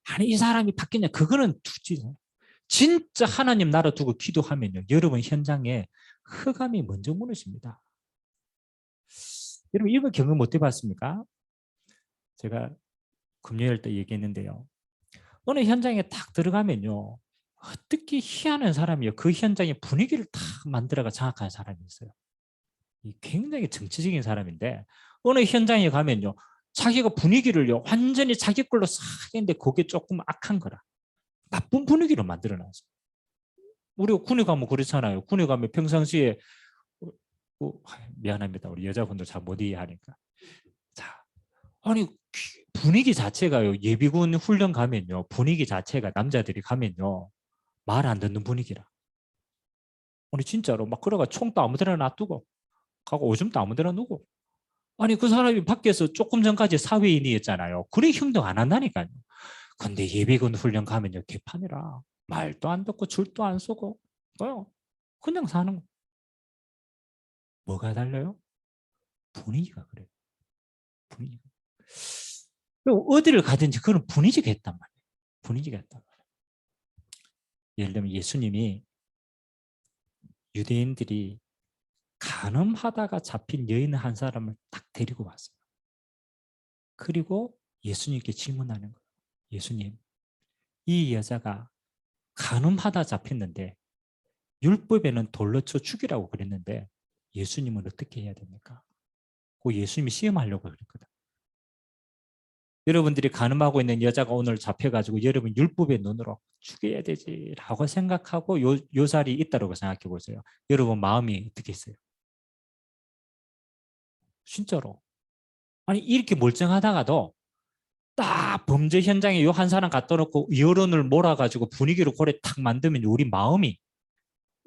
아니 이 사람이 바뀌냐? 그거는 두지. 진짜 하나님 나라 두고 기도하면요. 여러분 현장에 흑암이 먼저 무너집니다. 여러분 이거 경험 못 해봤습니까? 제가 금요일 때 얘기했는데요. 어느 현장에 딱 들어가면요. 어떻게 희한한 사람이요. 그 현장의 분위기를 딱 만들어가 장악하는 사람이 있어요. 굉장히 정치적인 사람인데 어느 현장에 가면요. 자기가 분위기를요. 완전히 자기 걸로 싹 했는데 그게 조금 악한 거라. 나쁜 분위기로 만들어놨어요. 우리가 군에 가면 그렇잖아요. 군에 가면 평상시에 미안합니다. 우리 여자분들 잘 못 이해하니까. 자, 아니 분위기 자체가요. 예비군 훈련 가면요. 분위기 자체가 남자들이 가면요. 말 안 듣는 분위기라. 아니 진짜로 막 그러가 총도 아무데나 놔두고 가고 오줌도 아무데나 누고. 아니 그 사람이 밖에서 조금 전까지 사회인이었잖아요. 그래 행동 안 한다니까요. 근데 예비군 훈련 가면요. 개판이라. 말도 안 듣고 줄도 안 서고 그냥 사는 거. 뭐가 달라요? 분위기가 그래요. 분위기가. 어디를 가든지 그런 분위기가 있단 말이에요. 분위기가 있단 말이에요. 예를 들면 예수님이 유대인들이 간음하다가 잡힌 여인 한 사람을 딱 데리고 왔어요. 그리고 예수님께 질문하는 거예요. 예수님, 이 여자가 간음하다 잡혔는데 율법에는 돌로 쳐 죽이라고 그랬는데 예수님은 어떻게 해야 됩니까? 그 예수님이 시험하려고 그랬거든. 여러분들이 간음하고 있는 여자가 오늘 잡혀가지고 여러분 율법의 눈으로 죽여야 되지라고 생각하고 요 자리에 있다고 생각해 보세요. 여러분 마음이 어떻게 있어요? 진짜로. 아니 이렇게 멀쩡하다가도 딱 범죄 현장에 요 한 사람 갖다 놓고 여론을 몰아가지고 분위기를 고래 탁 만들면 우리 마음이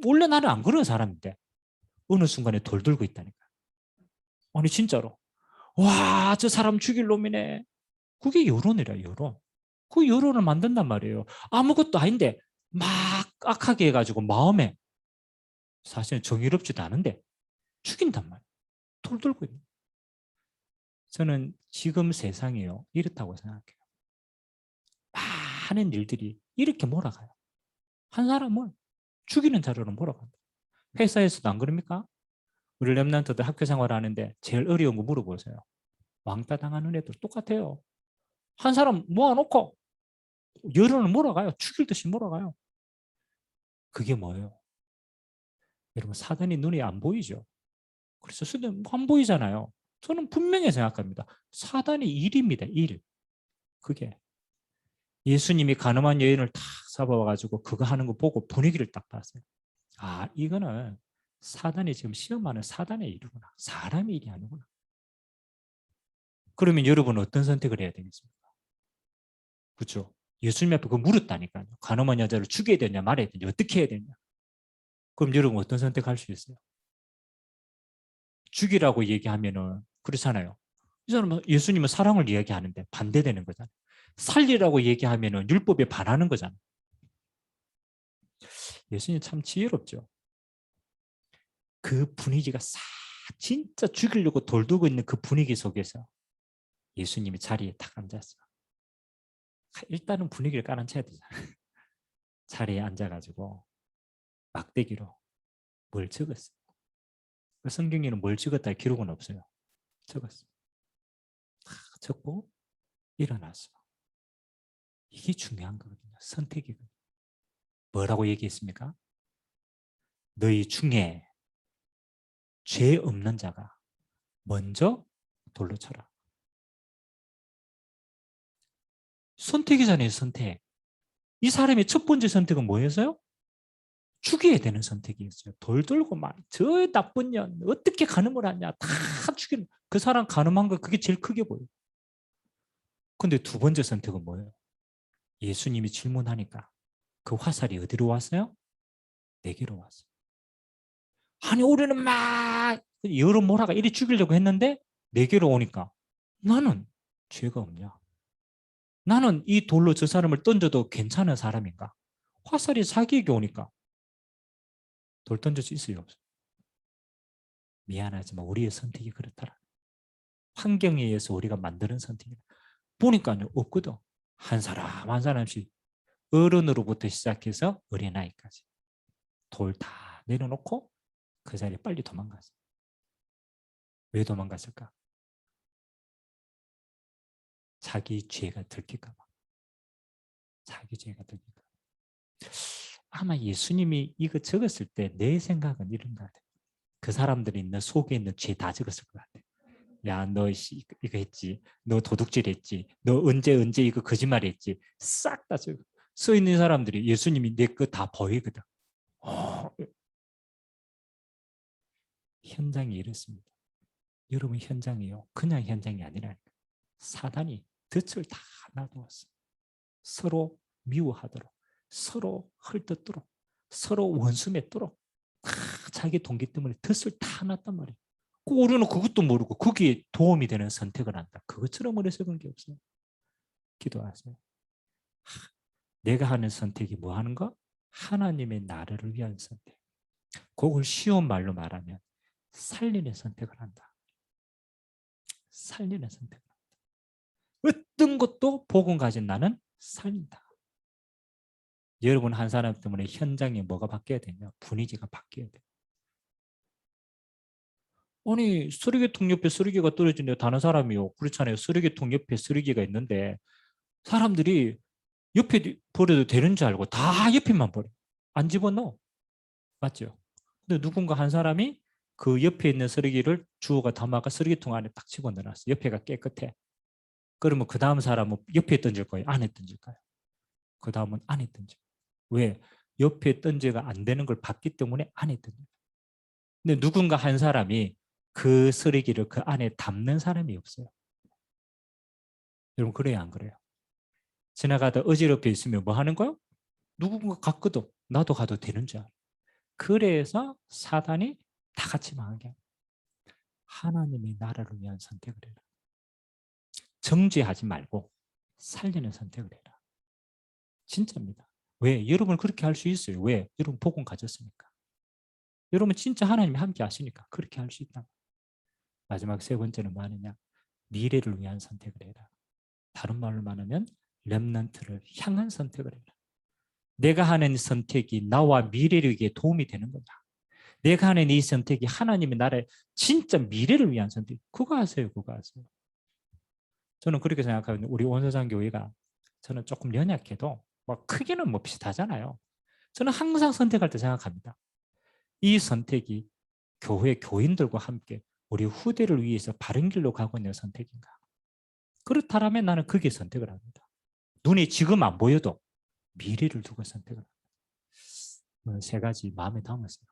원래 나는 안 그런 사람인데 어느 순간에 돌 들고 있다니까. 아니 진짜로. 와, 저 사람 죽일 놈이네. 그게 여론이라 여론. 그 여론을 만든단 말이에요. 아무것도 아닌데 막 악하게 해가지고 마음에 사실은 정의롭지도 않은데 죽인단 말이에요. 돌 들고 있는. 저는 지금 세상이요 이렇다고 생각해요. 많은 일들이 이렇게 몰아가요. 한 사람을 죽이는 자료로 몰아간다. 회사에서도 안 그럽니까? 우리 랩런트들 학교 생활하는데 제일 어려운 거 물어보세요. 왕따 당하는 애들 똑같아요. 한 사람 모아놓고 여론을 몰아가요. 죽일 듯이 몰아가요. 그게 뭐예요? 여러분 사단이 눈에 안 보이죠? 그래서 안 보이잖아요. 저는 분명히 생각합니다. 사단이 일입니다. 일. 그게 예수님이 가늠한 여인을 탁 잡아와가지고 그거 하는 거 보고 분위기를 딱 봤어요. 아 이거는 사단이 지금 시험하는 사단의 일이구나. 사람의 일이 아니구나. 그러면 여러분은 어떤 선택을 해야 되겠습니까? 그렇죠? 예수님 앞에 그 물었다니까요. 간음한 여자를 죽여야 되냐 말아야 되냐 어떻게 해야 되냐. 그럼 여러분 어떤 선택할 수 있어요? 죽이라고 얘기하면은 그렇잖아요. 이 사람은 예수님은 사랑을 이야기하는데 반대되는 거잖아요. 살리라고 얘기하면은 율법에 반하는 거잖아. 예수님 참 지혜롭죠. 그 분위기가 싹 진짜 죽이려고 돌들고 있는 그 분위기 속에서 예수님이 자리에 딱 앉았어. 일단은 분위기를 깔아앉혀야 되잖아. 자리에 앉아가지고 막대기로 뭘 적었어. 그 성경에는 뭘 적었다 할 기록은 없어요. 적었어. 적고 일어났어. 이게 중요한 거거든요. 선택이거든요. 뭐라고 얘기했습니까? 너희 중에 죄 없는 자가 먼저 돌로 쳐라. 선택이잖아요, 선택. 이 사람의 첫 번째 선택은 뭐였어요? 죽여야 되는 선택이었어요. 돌 들고 막, 저 나쁜 년, 어떻게 가늠을 하냐, 다 죽이는. 그 사람 가늠한 거 그게 제일 크게 보여요. 근데 두 번째 선택은 뭐예요? 예수님이 질문하니까 그 화살이 어디로 왔어요? 내게로 왔어요. 아니, 우리는 막 여러 모라가 이리 죽이려고 했는데 내게로 오니까 나는 죄가 없냐? 나는 이 돌로 저 사람을 던져도 괜찮은 사람인가? 화살이 자기에게 오니까 돌 던질 수 있어요, 없어요? 미안하지만 우리의 선택이 그렇더라. 환경에 의해서 우리가 만드는 선택이 보니까요, 없거든. 한 사람 한 사람씩 어른으로부터 시작해서 어린아이까지 돌 다 내려놓고 그 자리에 빨리 도망갔어요. 왜 도망갔을까? 자기 죄가 들킬까 봐. 자기 죄가 들킬까 봐. 아마 예수님이 이거 적었을 때 내 생각은 이런 것 같아요. 그 사람들이 있는 속에 있는 죄 다 적었을 것 같아요. 야, 너 이거 했지. 너 도둑질 했지. 너 언제 이거 거짓말 했지. 싹 다 적어. 써 있는 사람들이 예수님이 내 거 다 보이거든. 어, 현장이 이렇습니다. 여러분 현장이요. 그냥 현장이 아니라니까. 사단이 덫을 다 놔두었어. 서로 미워하도록, 서로 헐뜯도록, 서로 원수 맺도록 다 자기 동기 때문에 덫을 다 놨단 말이에요. 우리는 그것도 모르고 거기에 도움이 되는 선택을 한다. 그것처럼 어리석은 게 없어요. 기도하세요. 내가 하는 선택이 뭐 하는 거? 하나님의 나라를 위한 선택. 그걸 쉬운 말로 말하면 살리는 선택을 한다. 살리는 선택을 한다. 어떤 것도 복음 가진 나는 살린다. 여러분 한 사람 때문에 현장에 뭐가 바뀌어야 되냐? 분위기가 바뀌어야 돼. 아니 쓰레기통 옆에 쓰레기가 떨어지는데 다른 사람이요. 그렇잖아요. 쓰레기통 옆에 쓰레기가 있는데 사람들이 옆에 버려도 되는 줄 알고 다 옆에만 버려. 안 집어넣어. 맞죠? 근데 누군가 한 사람이 그 옆에 있는 쓰레기를 주워가 담아가 쓰레기통 안에 딱 집어넣어놨어. 옆에가 깨끗해. 그러면 그 다음 사람은 옆에 던질 거예요? 안에 던질까요? 그 다음은 안에 던져. 왜? 옆에 던져가 안 되는 걸 봤기 때문에 안에 던져. 근데 누군가 한 사람이 그 쓰레기를 그 안에 담는 사람이 없어요. 여러분 그래요 안 그래요? 지나가다 어지럽게 있으면 뭐 하는 거요? 누군가 갔거든. 나도 가도 되는 줄 알아. 그래서 사단이 다 같이 망하게 합니다. 하나님의 나라를 위한 선택을 해라. 정죄하지 말고 살리는 선택을 해라. 진짜입니다. 왜? 여러분 그렇게 할 수 있어요. 왜? 여러분 복음 가졌으니까. 여러분 진짜 하나님이 함께 하시니까 그렇게 할 수 있다. 마지막 세 번째는 뭐 하느냐? 미래를 위한 선택을 해라. 다른 말로 말하면 렘넌트를 향한 선택을 해라. 내가 하는 선택이 나와 미래를 위해 도움이 되는 거냐? 내가 하는 이 선택이 하나님의 나라의 진짜 미래를 위한 선택. 그거 하세요. 그거 하세요. 저는 그렇게 생각하거든요. 우리 원서장 교회가 저는 조금 연약해도 뭐 크게는 뭐 비슷하잖아요. 저는 항상 선택할 때 생각합니다. 이 선택이 교회 교인들과 함께 우리 후대를 위해서 바른 길로 가고 있는 선택인가? 그렇다면 나는 그게 선택을 합니다. 눈이 지금 안 보여도 미래를 두고 선택을 합니다. 세 가지 마음에 담았어요.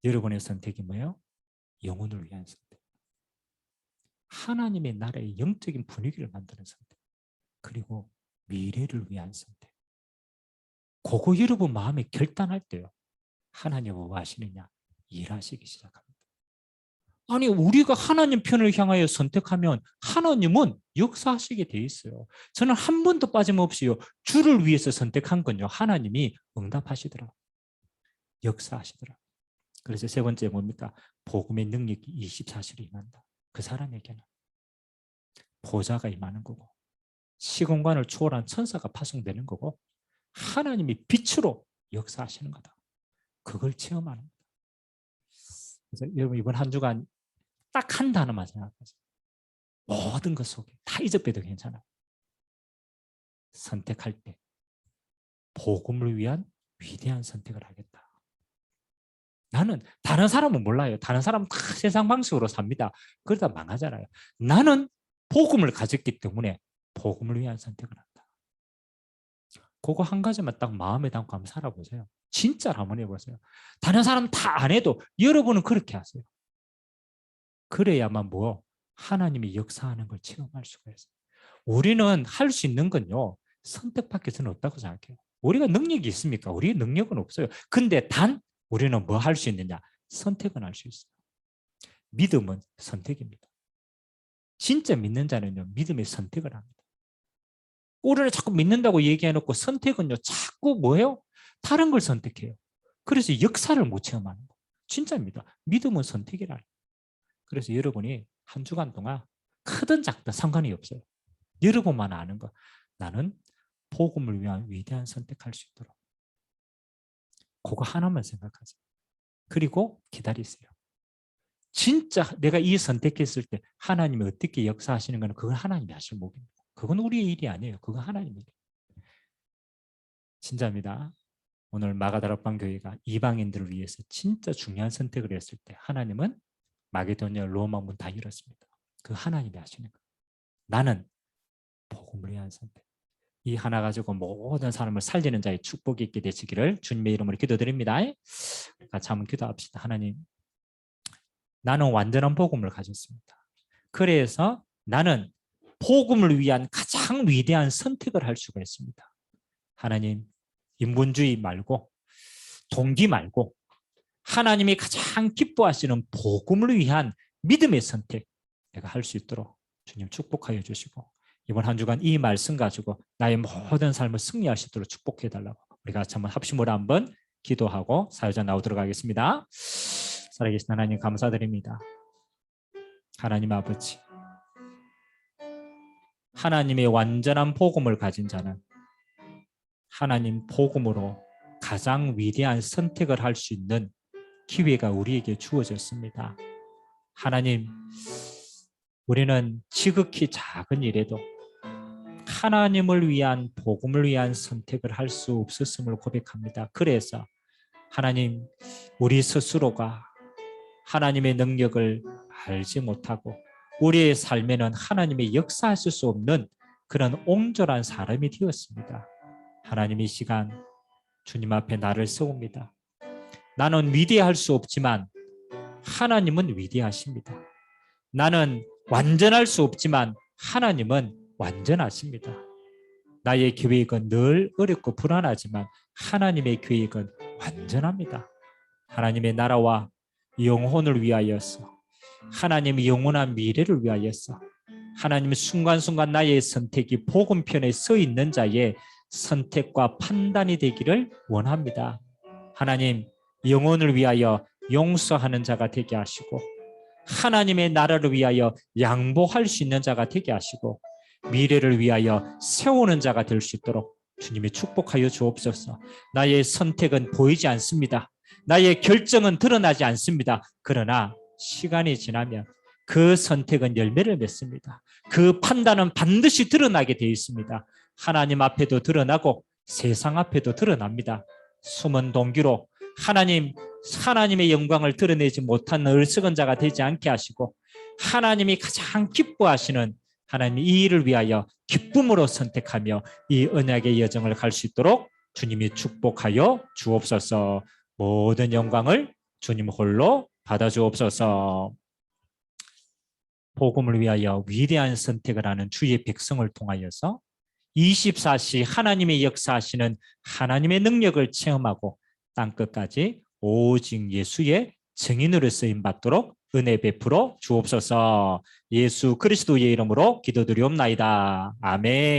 여러분의 선택이 뭐예요? 영혼을 위한 선택. 하나님의 나라의 영적인 분위기를 만드는 선택. 그리고 미래를 위한 선택. 그거 여러분 마음에 결단할 때요. 하나님은 뭐 하시느냐? 일하시기 시작합니다. 아니 우리가 하나님 편을 향하여 선택하면 하나님은 역사하시게 돼 있어요. 저는 한 번도 빠짐없이요. 주를 위해서 선택한 건요. 하나님이 응답하시더라. 역사하시더라. 그래서 세 번째 뭡니까? 복음의 능력이 24시로 임한다. 그 사람에게는 보좌가 임하는 거고 시공간을 초월한 천사가 파송되는 거고 하나님이 빛으로 역사하시는 거다. 그걸 체험하는 거다. 그래서 여러분 이번 한 주간 딱 한 단어만 생각하세요. 모든 것 속에 다 잊어빼도 괜찮아요. 선택할 때 복음을 위한 위대한 선택을 하겠다. 나는 다른 사람은 몰라요. 다른 사람은 다 세상 방식으로 삽니다. 그러다 망하잖아요. 나는 복음을 가졌기 때문에 복음을 위한 선택을 한다. 그거 한 가지만 딱 마음에 담고 한번 살아보세요. 진짜로 한번 해보세요. 다른 사람 다 안 해도 여러분은 그렇게 하세요. 그래야만 뭐 하나님이 역사하는 걸 체험할 수가 있어요. 우리는 할 수 있는 건요. 선택밖에 저는 없다고 생각해요. 우리가 능력이 있습니까? 우리의 능력은 없어요. 근데 단 우리는 뭐 할 수 있느냐? 선택은 할 수 있어요. 믿음은 선택입니다. 진짜 믿는 자는요. 믿음의 선택을 합니다. 우리는 자꾸 믿는다고 얘기해놓고 선택은요. 자꾸 뭐예요? 다른 걸 선택해요. 그래서 역사를 못 체험하는 거예요. 진짜입니다. 믿음은 선택이라. 그래서 여러분이 한 주간 동안 크든 작든 상관이 없어요. 여러분만 아는 거. 나는 복음을 위한 위대한 선택할 수 있도록. 그거 하나만 생각하세요. 그리고 기다리세요. 진짜 내가 이 선택했을 때 하나님이 어떻게 역사하시는 거는 그건 하나님이 하실 목입니다. 그건 우리의 일이 아니에요. 그건 하나님의 일. 진짜입니다. 오늘 마가다락방 교회가 이방인들을 위해서 진짜 중요한 선택을 했을 때 하나님은 마게도냐 로마 문 다 열었습니다. 그 하나님이 하시는 거예요. 나는 복음을 위한 선택. 이 하나 가지고 모든 사람을 살리는 자의 축복이 있게 되시기를 주님의 이름으로 기도드립니다. 같이 한번 기도합시다. 하나님, 나는 완전한 복음을 가졌습니다. 그래서 나는 복음을 위한 가장 위대한 선택을 할 수가 있습니다. 하나님, 인본주의 말고 동기 말고 하나님이 가장 기뻐하시는 복음을 위한 믿음의 선택 내가 할 수 있도록 주님 축복하여 주시고 이번 한 주간 이 말씀 가지고 나의 모든 삶을 승리할 수 있도록 축복해달라고 우리가 같이 한번 합심으로 한번 기도하고 사회자 나오도록 하겠습니다. 살아계신 하나님 감사드립니다. 하나님 아버지, 하나님의 완전한 복음을 가진 자는 하나님 복음으로 가장 위대한 선택을 할 수 있는 기회가 우리에게 주어졌습니다. 하나님, 우리는 지극히 작은 일에도 하나님을 위한 복음을 위한 선택을 할 수 없었음을 고백합니다. 그래서 하나님, 우리 스스로가 하나님의 능력을 알지 못하고 우리의 삶에는 하나님의 역사하실 수 없는 그런 옹졸한 사람이 되었습니다. 하나님, 이 시간 주님 앞에 나를 세웁니다. 나는 위대할 수 없지만 하나님은 위대하십니다. 나는 완전할 수 없지만 하나님은 완전하십니다. 나의 계획은 늘 어렵고 불안하지만 하나님의 계획은 완전합니다. 하나님의 나라와 영혼을 위하여서, 하나님의 영원한 미래를 위하여서, 하나님의 순간순간 나의 선택이 복음편에 서 있는 자의 선택과 판단이 되기를 원합니다. 하나님, 영혼을 위하여 용서하는 자가 되게 하시고 하나님의 나라를 위하여 양보할 수 있는 자가 되게 하시고 미래를 위하여 세우는 자가 될 수 있도록 주님이 축복하여 주옵소서. 나의 선택은 보이지 않습니다. 나의 결정은 드러나지 않습니다. 그러나 시간이 지나면 그 선택은 열매를 맺습니다. 그 판단은 반드시 드러나게 되어 있습니다. 하나님 앞에도 드러나고 세상 앞에도 드러납니다. 숨은 동기로 하나님의 영광을 드러내지 못한 어리석은 자가 되지 않게 하시고 하나님이 가장 기뻐하시는 하나님 이 일을 위하여 기쁨으로 선택하며 이 언약의 여정을 갈 수 있도록 주님이 축복하여 주옵소서. 모든 영광을 주님 홀로 받아 주옵소서. 복음을 위하여 위대한 선택을 하는 주의 백성을 통하여서 24시 하나님의 역사하시는 하나님의 능력을 체험하고 땅끝까지 오직 예수의 증인으로 쓰임 받도록 은혜 베풀어 주옵소서. 예수 그리스도의 이름으로 기도드리옵나이다. 아멘.